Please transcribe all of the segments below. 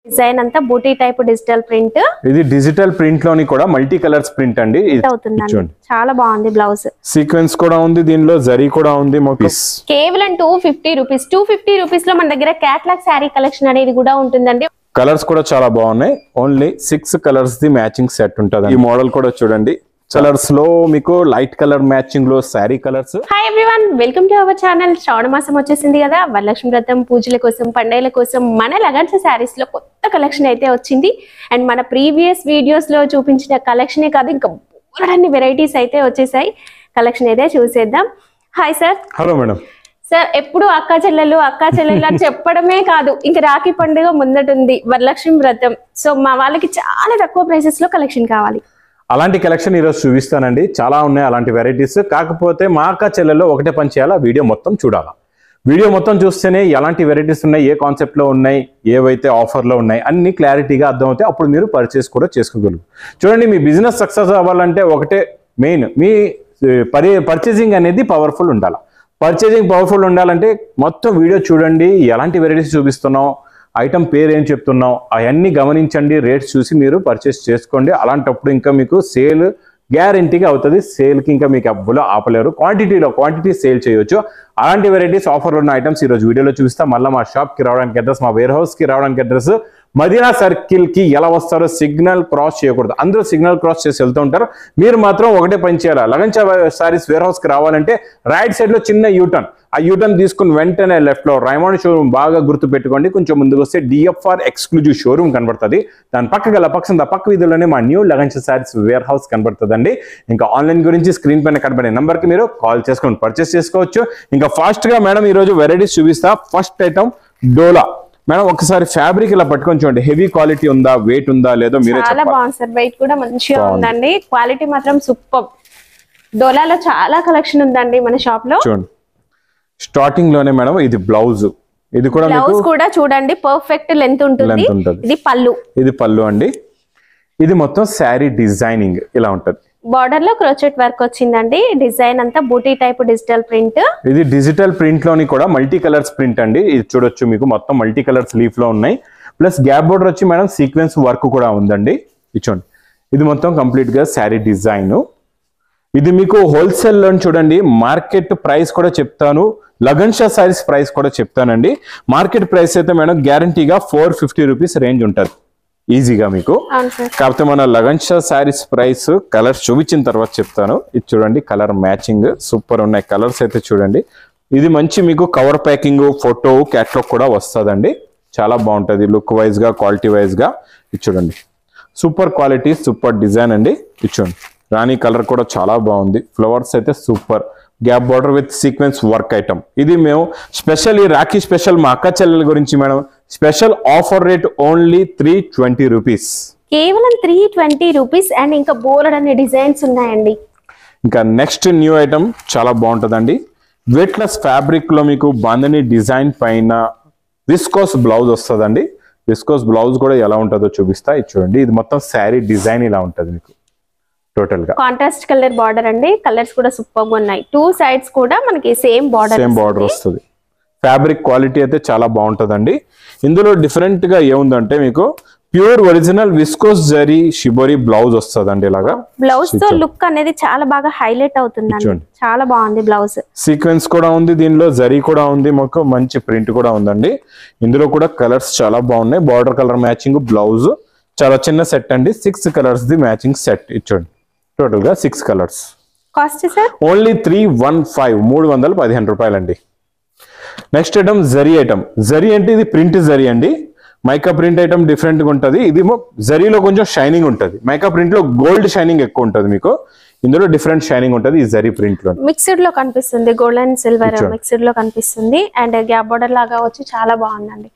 Design అంతా బూటీ type digital print. ఇది digital print లోని కూడా మల్టీ కలర్స్ ప్రింట్ అండి. చాలా బాగుంది. బ్లౌజ్ సీక్వెన్స్ కూడా ఉంది, దీనిలో జరీ కూడా ఉంది. కేవలం 250 రూపీస్. 250 రూపీస్ లో మన దగ్గర క్యాటలాగ్ శారీ కలెక్షన్ అనేది కూడా ఉంటుందండి. కలర్స్ కూడా చాలా బాగున్నాయి. Only 6 colours the matching set ఉంటుంది. ఈ మోడల్ కూడా చూడండి, కలర్స్ లో మీకు లైట్ కలర్ మ్యాచింగ్ లో sari colours. Hi everyone, welcome to our channel. శ్రావణ మాసం వచ్చేసింది కదా, వరలక్ష్మి వ్రతం పూజల కోసం, పండుగల కోసం మన లగన్స్ శారీస్ లో కొత్త కలెక్షన్ అయితే వచ్చింది. అండ్ మన ప్రీవియస్ వీడియోస్ లో చూపించిన కలెక్షనే కాదు, ఇంకా బోలెడన్ని వెరైటీస్ అయితే వచ్చేసాయి. కలెక్షన్ అయితే చూసేద్దాం. Hi sir. Hello madam. Sir, ఎప్పుడు అక్కా చెల్లెలు అని చెప్పడమే కాదు, ఇంకా రాఖీ పండుగ ముందటుంది, వరలక్ష్మి వ్రతం. సో మా వాళ్ళకి చాలా తక్కువ ప్రైసెస్ లో కలెక్షన్ కావాలి. అలాంటి కలెక్షన్ ఈరోజు చూపిస్తానండి. చాలా ఉన్నాయి అలాంటి వెరైటీస్. కాకపోతే మా అక్క చెల్లెల్లో ఒకటే పని చేయాలా, వీడియో మొత్తం చూడాలా. వీడియో మొత్తం చూస్తేనే ఎలాంటి వెరైటీస్ ఉన్నాయి, ఏ కాన్సెప్ట్ లో ఉన్నాయి, ఏవైతే ఆఫర్లో ఉన్నాయి అన్ని క్లారిటీగా అర్థమవుతాయి. అప్పుడు మీరు పర్చేస్ కూడా చేసుకోగలరు. చూడండి, మీ బిజినెస్ సక్సెస్ అవ్వాలంటే ఒకటే మెయిన్, మీ పర్చేసింగ్ అనేది పవర్ఫుల్ ఉండాలి. పర్చేసింగ్ పవర్ఫుల్ ఉండాలంటే మొత్తం వీడియో చూడండి, ఎలాంటి వెరైటీస్ చూపిస్తున్నాం, ఐటమ్ పేరు ఏం చెప్తున్నాం అవన్నీ గమనించండి. రేట్స్ చూసి మీరు పర్చేస్ చేసుకోండి. అలాంటప్పుడు ఇంకా మీకు సేల్ గ్యారంటీగా అవుతుంది. సేల్కి ఇంకా మీకు ఎవ్వరూ ఆపలేరు. క్వాంటిటీ సేల్ చేయొచ్చు. అలాంటి వెరైటీస్ ఆఫర్లు ఉన్న ఐటమ్స్ ఈరోజు వీడియోలో చూపిస్తాం. మళ్ళీ మా షాప్కి రావడానికి అడ్రస్, మా వేర్ హౌస్కి రావడానికి అడ్రస్, మదీనా సర్కిల్కి ఎలా వస్తారో సిగ్నల్ క్రాస్ చేయకూడదు. అందరూ సిగ్నల్ క్రాస్ చేసి వెళ్తూ ఉంటారు. మీరు మాత్రం ఒకటే పని చేయాలి. లగన్స్ సారీస్ వేర్ హౌస్కి రావాలంటే రైట్ సైడ్లో చిన్న యూటర్న్, ఆ యూటర్న్ తీసుకుని వెంటనే లెఫ్ట్లో రైమండ్ షోరూమ్ బాగా గుర్తు పెట్టుకోండి. కొంచెం ముందుకు వస్తే డిఎఫ్ఆర్ ఎక్స్క్లూజివ్ షోరూమ్ కనబడుతుంది. దాని పక్క వీధిలోనే మా న్యూ లగన్స్ సారీస్ వేర్ హౌస్ కనబడుతుందండి. ఇంకా ఆన్లైన్ గురించి స్క్రీన్ పైన కనబడే నెంబర్కి మీరు కాల్ చేసుకొని పర్చేస్ చేసుకోవచ్చు. ఇంకా ఫాస్ట్గా మేడం ఈరోజు వెరైటీస్ చూపిస్తా. ఫస్ట్ ఐటమ్ డోలా. మేడం ఒకసారి ఫ్యాబ్రిక్ ఇలా పట్టుకొని చూడండి, హెవీ క్వాలిటీ ఉందా, వెయిట్ ఉందా లేదో మీరే చాలా బాగుంది సార్. వెయిట్ కూడా మంచిగా ఉందండి, క్వాలిటీ మాత్రం సూపర్. డోలాలో చాలా కలెక్షన్ ఉందండి మన షాప్ లో. చూడండి, స్టార్టింగ్ లోనే మేడం ఇది బ్లౌజ్. ఇది కూడా బ్లౌజ్ కూడా చూడండి పర్ఫెక్ట్ లెంత్ ఉంటుంది. ఇది పళ్ళు అండి. ఇది మొత్తం శారీ డిజైనింగ్ ఇలా ఉంటది. బార్డర్ లో క్రోచెట్ వర్క్ వచ్చిందండి. డిజైన్ అంతా బూటీ టైప్ డిజిటల్ ప్రింట్. ఇది డిజిటల్ ప్రింట్ లోని కూడా మల్టీ కలర్స్ ప్రింట్ అండి. ఇది చూడొచ్చు, మీకు మొత్తం మల్టీ కలర్స్ లీఫ్ లో ఉన్నాయి. ప్లస్ గ్యాప్ బోర్డర్ వచ్చి మేడం సీక్వెన్స్ వర్క్ కూడా ఉందండి. చూడండి, ఇది మొత్తం కంప్లీట్ గా శారీ డిజైన్. ఇది మీకు హోల్సేల్ లో చూడండి, మార్కెట్ ప్రైస్ కూడా చెప్తాను, లగన్స్ సారీస్ ప్రైస్ కూడా చెప్తానండి. మార్కెట్ ప్రైస్ అయితే మేడం గ్యారంటీగా 450 రూపీస్ రేంజ్ ఉంటుంది ఈజీగా మీకు. కాకపోతే మన లగన్స్ సారీస్ ప్రైస్ కలర్స్ చూపించిన తర్వాత చెప్తాను. ఇది చూడండి, కలర్ మ్యాచింగ్ సూపర్ ఉన్నాయి. కలర్స్ అయితే చూడండి, ఇది మంచి మీకు కవర్ ప్యాకింగ్, ఫోటో, క్యాట్లాగ్ కూడా వస్తుందండి. చాలా బాగుంటుంది లుక్ వైజ్ గా, క్వాలిటీ వైజ్ గా. ఇది చూడండి, సూపర్ క్వాలిటీ, సూపర్ డిజైన్ అండి. ఇది చూడండి, రాణి కలర్ కూడా చాలా బాగుంది. ఫ్లవర్స్ అయితే super. Gap border with sequence work item. ఇది మేము స్పెషల్, ఈ రాఖీ స్పెషల్ మా అక్క చెల్లెల గురించి madam special offer rate only 320 rupees. కేవలం 320 రూపీస్. అండ్ ఇంకా బోలెడన్ని డిజైన్స్ ఉన్నాయండి. ఇంకా నెక్స్ట్ న్యూ ఐటమ్ చాలా బాగుంటుందండి. వెయిట్లెస్ ఫ్యాబ్రిక్ లో మీకు బాందని డిజైన్ పైన విస్కోస్ బ్లౌజ్ వస్తుందండి. విస్కోస్ బ్లౌజ్ కూడా ఎలా ఉంటుందో చూపిస్తా. ఇది చూడండి, ఇది మొత్తం శారీ డిజైన్ ఇలా ఉంటుంది మీకు. టోటల్ గా కాంట్రాస్ట్ కలర్ బార్డర్ అండి. కలర్స్ కూడా సూపర్ గా ఉన్నాయి. 2 సైడ్స్ కూడా మనకి సేమ్ బార్డర్ వస్తుంది. ఫ్యాబ్రిక్ క్వాలిటీ అయితే చాలా బాగుంటుందండి. ఇందులో డిఫరెంట్ గా ఏముందంటే మీకు pure original viscose zari shibori blouse వస్తుందండి. ఇలాగా బ్లౌజ్ తో లుక్ అనేది చాలా బాగా హైలైట్ అవుతుంది. చాలా బాగుంది బ్లౌజ్. సీక్వెన్స్ కూడా ఉంది, దీనిలో జరీ కూడా ఉంది, మాకు మంచి ప్రింట్ కూడా ఉందండి. ఇందులో కూడా కలర్స్ చాలా బాగున్నాయి. Border colour matching blouse. చాలా చిన్న సెట్ అండి. 6 కలర్స్ ది మ్యాచింగ్ సెట్. ఇచ్చండి, టోటల్ గా 6 కలర్స్. కాస్ట్ సార్ ఓన్లీ 315 రూపాయలండి. నెక్స్ట్ ఐటమ్ జరీ ఐటమ్. జరీ అంటే ఇది ప్రింట్ జరీ అండి. మైకా ప్రింట్ ఐటమ్ డిఫరెంట్ గా ఉంటుంది. ఇది జరీలో కొంచెం షైనింగ్ ఉంటుంది. మైకా ప్రింట్ లో గోల్డ్ షైనింగ్ ఎక్కువ ఉంటుంది మీకు. ఇందులో డిఫరెంట్ షైనింగ్ ఉంటుంది. ఈ జరీ ప్రింట్ లో మిక్స్డ్ లో కనిపిస్తుంది, గోల్డ్ అండ్ సిల్వర్ మిక్స్డ్ లో కనిపిస్తుంది. అండ్ గ్యాప్ బోర్డర్ లాగా వచ్చి చాలా బాగుందండి.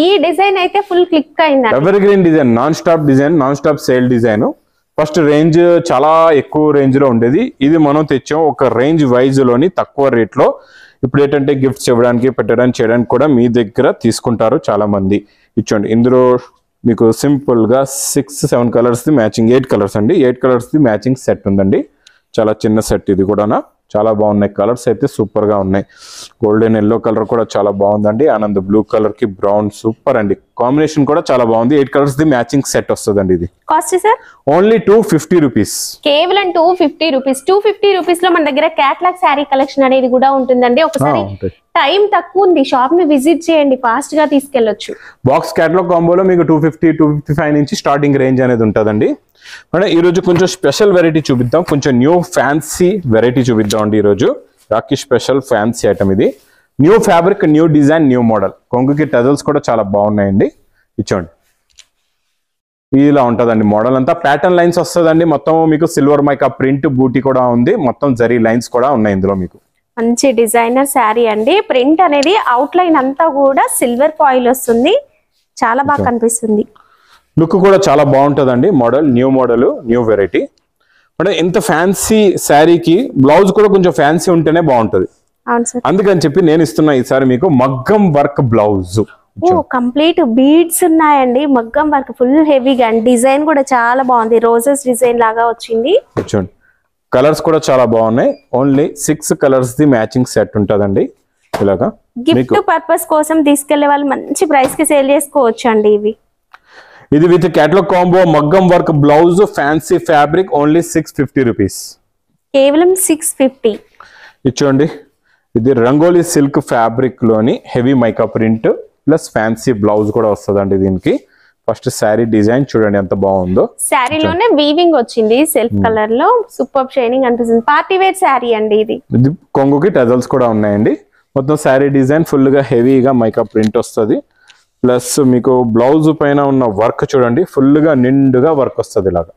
ఈ డిజైన్ అయితే ఫుల్ క్లిక్ అయింది. Ever green design, non stop design, non stop sale design. First range చాలా ఎక్కువ రేంజ్ లో ఉండేది. ఇది మనం తెచ్చాం ఒక రేంజ్ వైజ్ లోని తక్కువ రేట్ లో. ఇప్పుడు ఏంటంటే గిఫ్ట్స్ ఇవ్వడానికి, పెట్టడానికి, చేయడానికి కూడా మీ దగ్గర తీసుకుంటారు చాలా మంది. ఇచ్చండి, ఇందులో మీకు సింపుల్ గా 6-7 కలర్స్ ది మ్యాచింగ్, 8 కలర్స్ అండి. 8 కలర్స్ ది మ్యాచింగ్ సెట్ ఉందండి. చాలా చిన్న సెట్ ఇది కూడా. చాలా బాగున్నాయి. కలర్స్ అయితే సూపర్ గా ఉన్నాయి. గోల్డెన్ ఎల్లో కలర్ కూడా చాలా బాగుందండి. ఆనంద్ బ్లూ కలర్ కి బ్రౌన్ సూపర్ అండి. కాంబినేషన్ కూడా చాలా బాగుంది. 8 కలర్స్ ది మ్యాచింగ్ సెట్ వస్తుందండి. ఇది కాస్ట్ సార్ ఓన్లీ 250 రూపీస్, కేవలం 250 రూపీస్. 250 రూపీస్ లో మన దగ్గర క్యాట్లాగ్ శారీ కలెక్షన్ అనేది కూడా ఉంటుందండి. ఒకసారి టైం తక్కువ ఉంది, షాప్ ని విజిట్ చేయండి, ఫాస్ట్ గా తీసుకెళ్లొచ్చు. బాక్స్ క్యాటలాగ్ కాంబోలో మీకు 250 255 నుంచి స్టార్టింగ్ రేంజ్ అనేది ఉంటుందండి. మేడం ఈ రోజు కొంచెం స్పెషల్ వెరైటీ చూపిద్దాం, కొంచెం న్యూ ఫ్యాన్సీ వెరైటీ చూపిద్దాం అండి. ఈ రోజు రాఖీ స్పెషల్ ఫ్యాన్సీ ఐటమ్ ఇది. New fabric, new design, new model. కొంగుకి టజల్స్ కూడా చాలా బాగున్నాయండి. ఇచ్చోండి ఇలా ఉంటుందండి. మోడల్ అంతా ప్యాటర్న్ లైన్స్ వస్తుందండి. మొత్తం మీకు సిల్వర్ మైకా ప్రింట్ బూటీ కూడా ఉంది. మొత్తం జరీ లైన్స్ కూడా ఉన్నాయి ఇందులో. మీకు మంచి డిజైనర్ శారీ అండి. ప్రింట్ అనేది అవుట్ లైన్ అంతా కూడా సిల్వర్ ఫాయిల్ వస్తుంది, చాలా బాగా కనిపిస్తుంది. లుక్ కూడా చాలా బాగుంటుందండి. Model new model, new variety. అంటే ఇంత ఫ్యాన్సీ శారీకి బ్లౌజ్ కూడా కొంచెం ఫ్యాన్సీ ఉంటేనే బాగుంటుంది. అందుకని చెప్పి నేను ఇస్తున్నా ఈసారి మీకు మగ్గం వర్క్ బ్లౌజ్. కంప్లీట్ బీడ్స్ ఉన్నాయండి, మగ్గం వర్క్ ఫుల్ హెవీగా. అండ్ డిజైన్ కూడా చాలా బాగుంది, రోజెస్ డిజైన్ లాగా వచ్చింది. చూడండి కలర్స్ కూడా చాలా బాగున్నాయి. Only 6 colours the matching set ఉంటుందండి. ఇలాగా గిఫ్ట్ పర్పస్ కోసం తీసుకెళ్లే వాళ్ళు మంచి ప్రైస్ కి సేల్ చేసుకోవచ్చు అండి. ఇది విత్ క్యాటలాగ్ కాంబో మగ్గం work blouse, fancy fabric, only 650 rupees, కేవలం 650. ఇచ్చోండి ఇది రంగోలీ సిల్క్ ఫ్యాబ్రిక్ లోని heavy mica print plus fancy blouse కూడా వస్తుందండి. దీనికి ఫస్ట్ శారీ డిజైన్ చూడండి ఎంత బాగుందో. శారీలోనే వీవింగ్ వచ్చింది సెల్ఫ్ కలర్ లో, సూపర్ షైనింగ్ అనిపిస్తుంది. పార్టీ వేర్ శారీ అండి ఇది. ఇది కొంగుకి టజల్స్ కూడా ఉన్నాయండి. మొత్తం శారీ డిజైన్ ఫుల్ గా హెవీగా మైకా ప్రింట్ వస్తుంది. ప్లస్ మీకు బ్లౌజ్ పైన ఉన్న వర్క్ చూడండి ఫుల్ గా నిండుగా వర్క్ వస్తుంది. ఇలాగా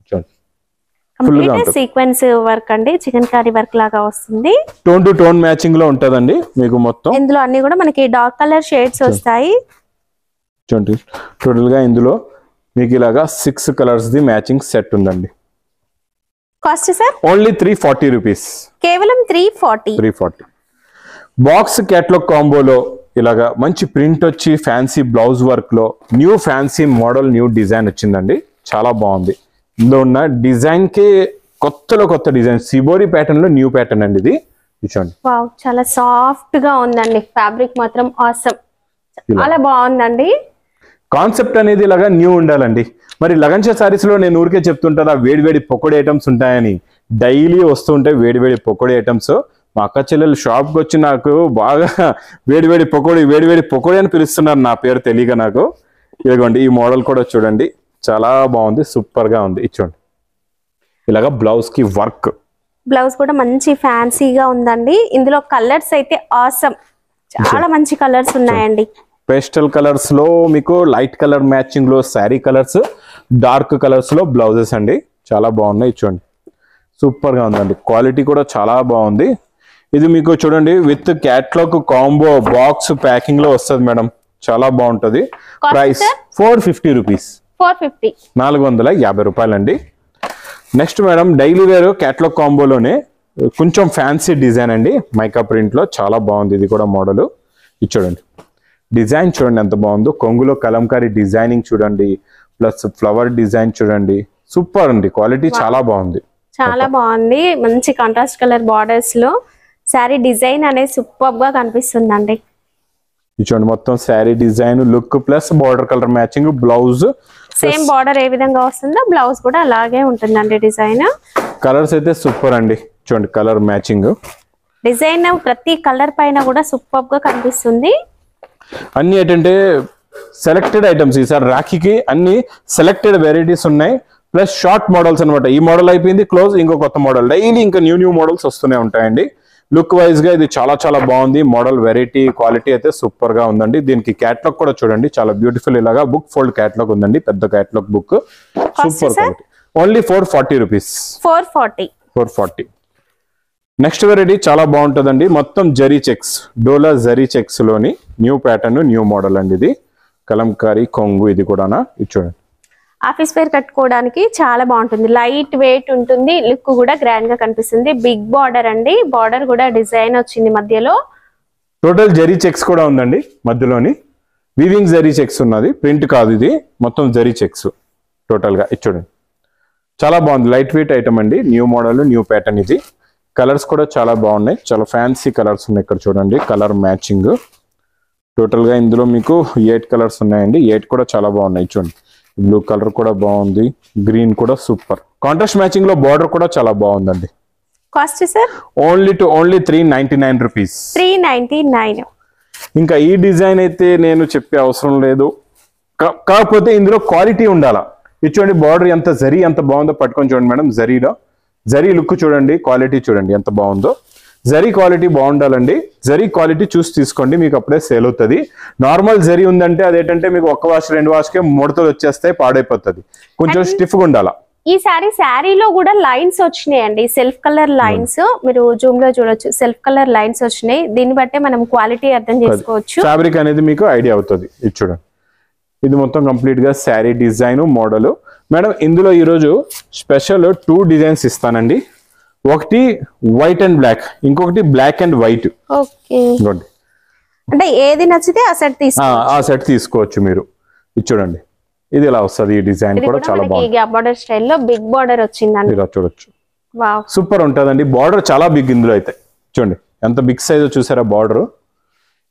చూడండి సీక్వెన్స్ వర్క్ అండి, చికెన్ కర్రీ వర్క్ లాగా వస్తుంది. టోన్ టు టోన్ మ్యాచింగ్ లో ఉంటదండి మీకు మొత్తం. ఇందులో అన్ని కూడా మనకి డార్క్ కలర్ షేడ్స్ వస్తాయి. చూడండి టోటల్ గా ఇందులో మీకు ఇలాగా 6 కలర్స్ ది మ్యాచింగ్ సెట్ ఉందండి. కాస్ట్ సార్ ఓన్లీ 340 రూపీస్, కేవలం 340. బాక్స్ క్యాటలాగ్ కాంబోలో ఇలాగా మంచి ప్రింట్ వచ్చి ఫ్యాన్సీ బ్లౌజ్ వర్క్ లో new fancy model, new design వచ్చిందండి. చాలా బాగుంది. ఇందులో ఉన్న డిజైన్ కి కొత్త డిజైన్, సిబోరి ప్యాటర్న్ లో న్యూ ప్యాటర్న్ అండి ఇది. చూడండి చాలా సాఫ్ట్ గా ఉందండి. ఫ్యాబ్రిక్ మాత్రం ఆసమ్, చాలా బాగుందండి. కాన్సెప్ట్ అనేది ఇలాగా న్యూ ఉండాలండి. మరి లగన్షా సారీస్ లో నేను ఊరికే చెప్తుంటా వేడివేడి పకోడీ ఐటమ్స్ ఉంటాయని. డైలీ వస్తుంటాయి వేడివేడి పకోడీ ఐటమ్స్. మా అక్క చెల్లెలు షాప్కి వచ్చి నాకు బాగా వేడివేడి పకోడీ అని పిలుస్తున్నారు, నా పేరు తెలియక నాకు. ఇదిగోండి ఈ మోడల్ కూడా చూడండి చాలా బాగుంది, సూపర్ గా ఉంది. ఇచ్చోండి ఇలాగా బ్లౌజ్ కి వర్క్. బ్లౌజ్ కూడా మంచి ఫ్యాన్సీగా ఉందండి. ఇందులో కలర్స్ అయితే ఆసమ్, చాలా మంచి కలర్స్ ఉన్నాయండి. పేస్టల్ కలర్స్ లో మీకు లైట్ కలర్ మ్యాచింగ్ లో శారీ కలర్స్, డార్క్ కలర్స్ లో బ్లౌజెస్ అండి. చాలా బాగున్నాయి. చూడండి సూపర్ గా ఉందండి. క్వాలిటీ కూడా చాలా బాగుంది. ఇది మీకు చూడండి with catalogue combo box packing లో వస్తుంది మేడం. చాలా బాగుంటది. ప్రైస్ 450 రూపీస్, 450 రూపాయలండి. Next madam daily wear catalogue కాంబోలోనే కొంచెం ఫ్యాన్సీ డిజైన్ అండి, మైకా ప్రింట్ లో చాలా బాగుంది. ఇది కూడా మోడల్. ఇది చూడండి డిజైన్ చూడండి ఎంత బాగుందో. కొంగులో కలంకారీ డిజైనింగ్ చూడండి, ప్లస్ ఫ్లవర్ డిజైన్ చూడండి. సూపర్ అండి, క్వాలిటీ చాలా బాగుంది. చాలా బాగుంది. మంచి కాంట్రాస్ట్ కలర్ బార్డర్స్ లో శారీ డిజైన్ అనేది సూపర్ గా కనిపిస్తుందండి. చూడండి మొత్తం sari design look plus border colour matching, blouse same border ఏ విధంగా వస్తుందో బ్లౌజ్ కూడా అలాగే ఉంటుందండి. డిజైన్ కలర్స్ అయితే సూపర్ అండి. చూడండి కలర్ మ్యాచింగ్, డిజైన్ ప్రతి కలర్ పైన కూడా సూపర్ గా కనిపిస్తుంది. అన్ని ఏంటంటే సెలెక్టెడ్ ఐటమ్స్. ఈసారి రాఖీకి అన్ని సెలెక్టెడ్ వెరైటీస్ ఉన్నాయి. ప్లస్ షార్ట్ మోడల్స్ అనమాట. ఈ మోడల్ అయిపోయింది క్లోజ్, ఇంకో కొత్త మోడల్. డైలీ ఇంకా న్యూ మోడల్స్ వస్తూనే ఉంటాయండి. లుక్ వైజ్ గా ఇది చాలా బాగుంది. మోడల్ వెరైటీ క్వాలిటీ అయితే సూపర్ గా ఉందండి. దీనికి క్యాటలాగ్ కూడా చూడండి చాలా బ్యూటిఫుల్. ఇలాగా బుక్ ఫోల్డ్ క్యాటలాగ్ ఉందండి, పెద్ద catalogue book. Super quality. Only 440 rupees, 440. Next variety చాలా బాగుంటుందండి. మొత్తం జరీ చెక్స్, డోలా జరీ చెక్స్ లోని న్యూ ప్యాటర్న్, న్యూ మోడల్ అండి. ఇది కలంకారీ కొంగు. ఇది కూడా ఇది చూడండి ఆఫీస్ వేర్ కట్టుకోవడానికి చాలా బాగుంటుంది. లైట్ వెయిట్ ఉంటుంది, లుక్ కూడా గ్రాండ్ గా కనిపిస్తుంది. బిగ్ బార్డర్ అండి, బార్డర్ కూడా డిజైన్ వచ్చింది మధ్యలో. టోటల్ జరీ చెక్స్ కూడా ఉందండి మధ్యలోని. వీవింగ్ జరీ చెక్స్ ఉన్నది, ప్రింట్ కాదు ఇది, మొత్తం జరీ చెక్స్ టోటల్ గా. ఇది చూడండి చాలా బాగుంది. లైట్ వెయిట్ ఐటమ్ అండి, న్యూ మోడల్, న్యూ ప్యాటర్న్. ఇది కలర్స్ కూడా చాలా బాగున్నాయి, చాలా ఫ్యాన్సీ కలర్స్ ఉన్నాయి. ఇక్కడ చూడండి కలర్ మ్యాచింగ్. టోటల్ గా ఇందులో మీకు 8 కలర్స్ ఉన్నాయండి. 8 కూడా చాలా బాగున్నాయి. చూడండి, బ్లూ కలర్ కూడా బాగుంది, గ్రీన్ కూడా సూపర్. కాంట్రాస్ట్ మ్యాచింగ్ లో బార్డర్ కూడా చాలా బాగుందండి. Cost sir only 399 rupees. 399. ఇంకా ఈ డిజైన్ అయితే నేను చెప్పే అవసరం లేదు, కాకపోతే ఇందులో క్వాలిటీ ఉండాలా. ఇది చూడండి, బార్డర్ ఎంత జరీ ఎంత బాగుందో పట్టుకొని చూడండి మేడం. జరీ లుక్ చూడండి, క్వాలిటీ చూడండి ఎంత బాగుందో. జరీ క్వాలిటీ బాగుండాలండి. జరీ క్వాలిటీ చూసి తీసుకోండి, మీకు అప్పుడే సేల్ అవుతుంది. నార్మల్ జరీ ఉందంటే అదేంటంటే మీకు 1 వాష్ 2 వాష్కే ముడతలు వచ్చేస్తాయి, పాడైపోతుంది. కొంచెం స్టిఫ్గా ఉండాలా. ఈ శారీలో కూడా లైన్స్ వచ్చినాయండి, సెల్ఫ్ కలర్ లైన్స్. మీరు జూమ్ లో చూడొచ్చు, సెల్ఫ్ కలర్ లైన్స్ వచ్చినాయి. దీన్ని బట్టే మనం క్వాలిటీ అర్థం చేసుకోవచ్చు. ఫ్యాబ్రిక్ అనేది మీకు ఐడియా అవుతుంది. ఇది చూడండి, ఇది మొత్తం కంప్లీట్ గా శారీ డిజైన్ మోడల్. మేడం ఇందులో ఈరోజు స్పెషల్ 2 డిజైన్స్ ఇస్తానండి. ఒకటి వైట్ అండ్ బ్లాక్, ఇంకొకటి బ్లాక్ అండ్ వైట్. ఓకే, అంటే ఏది నచ్చితే ఆ సెట్ తీసుకోవచ్చు మీరు. ఇది చూడండి, ఇది ఇలా వస్తుంది. ఈ డిజైన్ కూడా చాలా బాగుంది. గ్యాప్ బార్డర్ స్టైల్లో బిగ్ బార్డర్ వచ్చిందండి. ఇలా చూడొచ్చు, వావ్ సూపర్ ఉంటుందండి. బార్డర్ చాలా బిగ్ ఇందులో అయితే. చూడండి ఎంత బిగ్ సైజ్ చూసారా బార్డర్.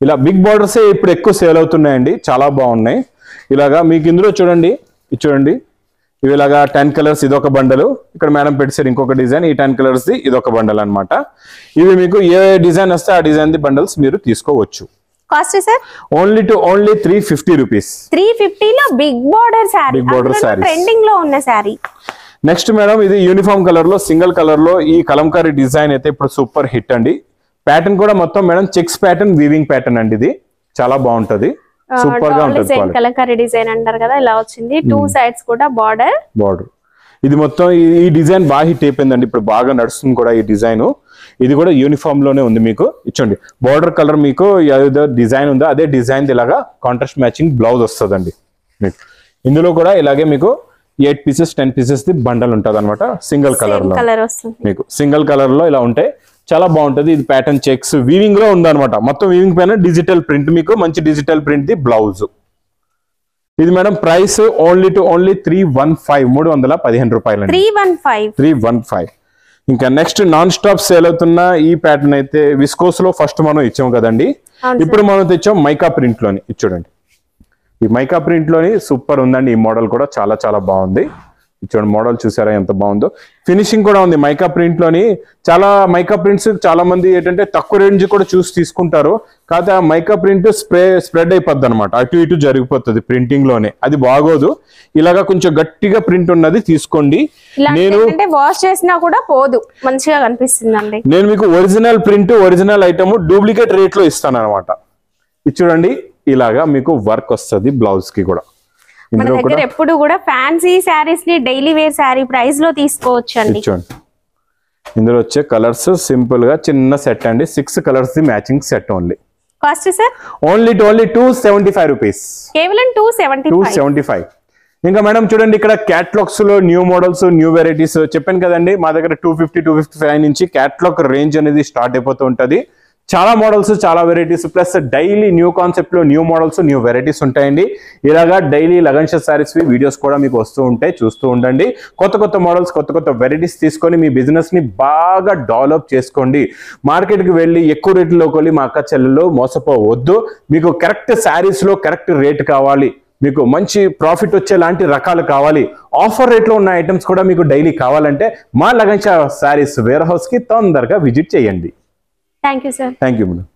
ఇలా బిగ్ బార్డర్సే ఇప్పుడు ఎక్కువ సేల్ అవుతున్నాయండి, చాలా బాగున్నాయి. ఇలాగా మీకు ఇందులో చూడండి, ఇది చూడండి, ఇవి ఇలాగా 10 కలర్స్ ఇదొక బండలు. ఇక్కడ మేడం పెట్టారు ఇంకొక డిజైన్. ఈ 10 కలర్స్ ది ఇదొక బండల్ అన్నమాట. ఇవి మీకు ఏ డిజైన్ వస్తే ఆ డిజైన్ ది బండల్స్ మీరు తీసుకోవచ్చు. Cost sir only 350 rupees. 350 లో బిగ్ బార్డర్ సారీ, ట్రెండింగ్ లో ఉన్న సారీ. నెక్స్ట్ మేడం ఇది యూనిఫామ్ కలర్ లో, సింగిల్ కలర్ లో ఈ కలంకారీ డిజైన్ అయితే ఇప్పుడు సూపర్ హిట్ అండి. ప్యాటర్న్ కూడా మొత్తం madam checks pattern, weaving pattern అండి. ఇది చాలా బాగుంటది, సూపర్ గా ఉంటుంది. కలంకారీ డిజైన్ అంటారు కదా, ఇలా వచ్చింది. 2 సైడ్స్ కూడా బార్డర్. ఇది మొత్తం ఈ డిజైన్ బాగా హిట్ అయిపోయిందండి, ఇప్పుడు బాగా నడుస్తుంది కూడా ఈ డిజైన్. ఇది కూడా యూనిఫామ్ లోనే ఉంది. మీకు ఇచ్చండి బార్డర్ కలర్, మీకు ఏదో డిజైన్ ఉందో అదే డిజైన్ ఇలాగా కాంట్రాస్ట్ మ్యాచింగ్ బ్లౌజ్ వస్తుందండి మీకు. ఇందులో కూడా ఇలాగే మీకు 8 పీసెస్ 10 పీసెస్ ది బండల్ ఉంటుంది అనమాట. సింగిల్ కలర్ లో మీకు సింగిల్ కలర్ లో ఇలా ఉంటాయి, చాలా బాగుంటది. ఇది ప్యాటర్న్ చెక్స్ వీవింగ్ లో ఉందన్నమాట. మొత్తం వీవింగ్ పైన డిజిటల్ ప్రింట్, మీకు మంచి డిజిటల్ ప్రింట్ ది బ్లౌజ్. ఇది మేడం ప్రైస్ ఓన్లీ 315 రూపాయలు. 315. ఇంకా నెక్స్ట్ నాన్ స్టాప్ సేల్ అవుతున్న ఈ ప్యాటర్న్ అయితే విస్కోస్ లో ఫస్ట్ మనం ఇచ్చాం కదండి. ఇప్పుడు మనం తెచ్చాం మైకా ప్రింట్ లోని. ఇది చూడండి, ఈ మైకా ప్రింట్ లోని సూపర్ ఉందండి. ఈ మోడల్ కూడా చాలా చాలా బాగుంది. చూడండి మోడల్ చూసారా ఎంత బాగుందో. ఫినిషింగ్ కూడా ఉంది. మైకా ప్రింట్ లోని చాలా మైకా ప్రింట్స్ చాలా మంది ఏంటంటే తక్కువ రేంజ్ కూడా చూసి తీసుకుంటారు. కాకపోతే ఆ మైకా ప్రింట్ స్ప్రెడ్ అయిపోద్ది అనమాట, అటు ఇటు జరిగిపోతుంది ప్రింటింగ్ లోనే. అది బాగోదు. ఇలాగా కొంచెం గట్టిగా ప్రింట్ ఉన్నది తీసుకోండి. నేను వాష్ చేసినా కూడా పోదు, మంచిగా కనిపిస్తుందండి. నేను మీకు original print, original item duplicate rate లో ఇస్తాను అనమాట. ఇది చూడండి, ఇలాగా మీకు వర్క్ వస్తుంది బ్లౌజ్ కి కూడా. మన దగ్గర ఎప్పుడు కూడా ఫ్యాన్సీ శారీస్ ని డైలీ వేర్ శారీ ప్రైస్ లో తీసుకోవచ్చు అండి. ఇందులో వచ్చే కలర్స్ సింపుల్ గా చిన్న సెట్ అండి. 6 colours the matching set only. Cost sir only 275 rupees. కేవలం 275. ఇంకా మేడం చూడండి, ఇక్కడ క్యాటలాగ్స్ లో న్యూ మోడల్స్, న్యూ వెరైటీస్ చెప్పాను కదండి. మా దగ్గర 250 255 నుంచి క్యాటలాగ్ రేంజ్ అనేది స్టార్ట్ అయిపోతూ ఉంటది. చాలా మోడల్స్, చాలా varieties, plus daily new concept లో న్యూ మోడల్స్, న్యూ వెరైటీస్ ఉంటాయండి. ఇలాగా డైలీ లగన్ సారీస్ వీడియోస్ కూడా మీకు వస్తూ ఉంటాయి, చూస్తూ ఉండండి. కొత్త కొత్త మోడల్స్, కొత్త కొత్త వెరైటీస్ తీసుకొని మీ బిజినెస్ ని బాగా డెవలప్ చేసుకోండి. మార్కెట్ కి వెళ్ళి ఎక్కువ రేట్లో కొని మా అక్క చెల్లెలు మోసపోవద్దు. మీకు కరెక్ట్ శారీస్ లో కరెక్ట్ రేట్ కావాలి, మీకు మంచి ప్రాఫిట్ వచ్చేలాంటి రకాలు కావాలి, ఆఫర్ రేట్ లో ఉన్న ఐటమ్స్ కూడా మీకు డైలీ కావాలంటే మా లగన్ సారీస్ వేర్ హౌస్ కి తొందరగా విజిట్ చేయండి. Thank you, sir. Thank you, madam.